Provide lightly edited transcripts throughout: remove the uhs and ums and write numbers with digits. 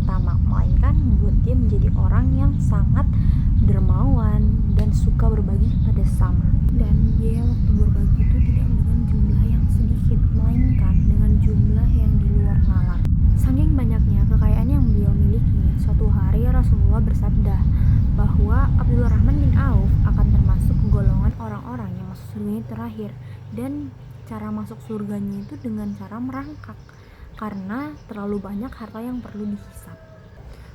pertama, melainkan membuat dia menjadi orang yang sangat dermawan dan suka berbagi pada sesama. Dan dia waktu berbagi itu tidak dengan jumlah yang sedikit, melainkan dengan jumlah yang di luar nalar. Saking banyaknya kekayaan yang beliau miliki, suatu hari Rasulullah bersabda bahwa Abdurrahman bin Auf akan termasuk golongan orang-orang yang masuk surganya terakhir, dan cara masuk surganya itu dengan cara merangkak karena terlalu banyak harta yang perlu dihisap.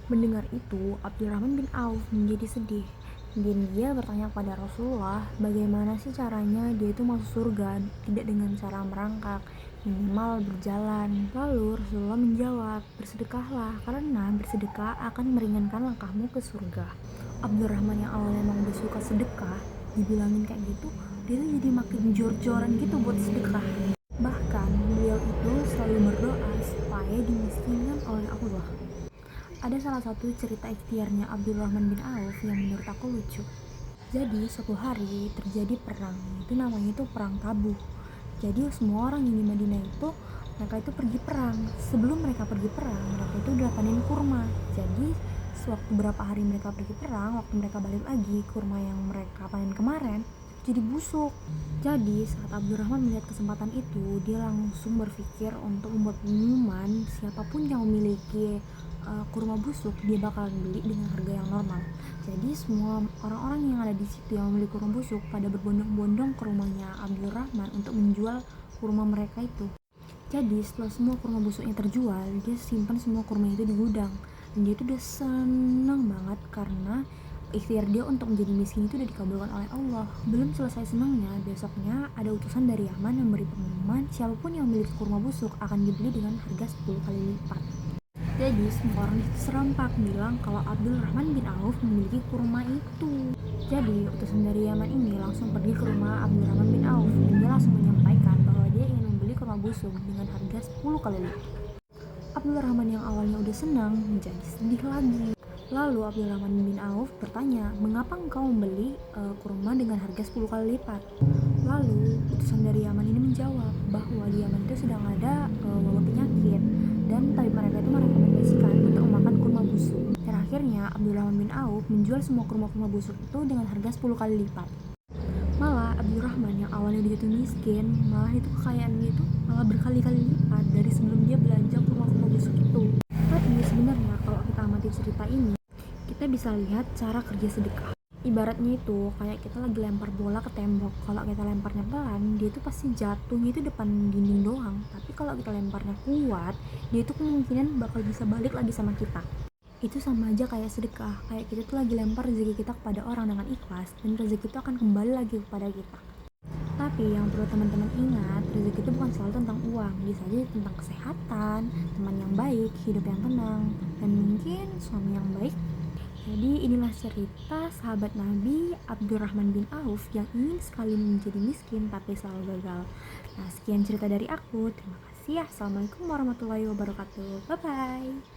Mendengar itu, Abdurrahman bin Auf menjadi sedih dan dia bertanya kepada Rasulullah bagaimana sih caranya dia itu masuk surga tidak dengan cara merangkak, minimal berjalan. Lalu Rasulullah menjawab, bersedekahlah karena bersedekah akan meringankan langkahmu ke surga. Abdurrahman yang awalnya emang udah suka sedekah, dibilangin kayak gitu, dia tuh jadi makin jor-joran gitu buat sedekah. Bahkan beliau itu selalu berdoa supaya dimiskinkan oleh Allah. Ada salah satu cerita ikhtiarnya Abdurrahman bin Auf yang menurut aku lucu. Jadi suatu hari terjadi perang, itu namanya itu perang Tabuh. Jadi semua orang yang di Madinah itu mereka itu pergi perang. Sebelum mereka pergi perang, mereka itu udah panen kurma. Jadi sewaktu berapa hari mereka pergi perang, waktu mereka balik lagi, kurma yang mereka panen kemarin jadi busuk. Jadi saat Abdurrahman melihat kesempatan itu, dia langsung berpikir untuk membuat pengumuman siapapun yang memiliki kurma busuk dia bakal beli dengan harga yang normal. Jadi semua orang-orang yang ada di situ yang memiliki kurma busuk pada berbondong-bondong ke rumahnya Abdurrahman untuk menjual kurma mereka itu. Jadi setelah semua kurma busuknya terjual, dia simpan semua kurma itu di gudang. Dan dia itu udah senang banget karena ikhtiar dia untuk menjadi miskin itu udah dikabulkan oleh Allah. Belum selesai senangnya, besoknya ada utusan dari Yaman yang memberi pengumuman siapapun yang memiliki kurma busuk akan dibeli dengan harga 10 kali lipat. Jadi semua orang serempak bilang kalau Abdurrahman bin Auf memiliki kurma itu. Jadi utusan dari Yaman ini langsung pergi ke rumah Abdurrahman bin Auf dan dia langsung menyampaikan bahwa dia ingin membeli kurma busuk dengan harga 10 kali lipat. Abdurrahman yang awalnya udah senang menjadi sedih lagi. Lalu Abdurrahman bin Auf bertanya, mengapa engkau membeli kurma dengan harga 10 kali lipat? Lalu utusan dari Yaman ini menjawab bahwa di Yaman itu sedang ada wabah penyakit dan tabib mereka itu merekomendasikan untuk memakan kurma busuk. Dan akhirnya Abdurrahman bin Auf menjual semua kurma-kurma busuk itu dengan harga 10 kali lipat. Malah Abdurrahman yang awalnya dia itu miskin, malah itu kekayaannya itu malah berkali-kali lipat dari sebelum dia belanja kurma-kurma busuk itu. Tapi sebenarnya kalau kita amati cerita ini, kita bisa lihat cara kerja sedekah. Ibaratnya itu kayak kita lagi lempar bola ke tembok. Kalau kita lemparnya pelan, dia itu pasti jatuhnya itu depan dinding doang. Tapi kalau kita lemparnya kuat, dia itu kemungkinan bakal bisa balik lagi sama kita. Itu sama aja kayak sedekah. Kayak kita tuh lagi lempar rezeki kita kepada orang dengan ikhlas, dan rezeki itu akan kembali lagi kepada kita. Tapi yang perlu teman-teman ingat, rezeki itu bukan selalu tentang uang, bisa aja tentang kesehatan, teman yang baik, hidup yang tenang, dan mungkin suami yang baik. Jadi inilah cerita sahabat Nabi Abdurrahman bin Auf yang ingin sekali menjadi miskin tapi selalu gagal. Nah, sekian cerita dari aku. Terima kasih. Assalamualaikum warahmatullahi wabarakatuh. Bye bye.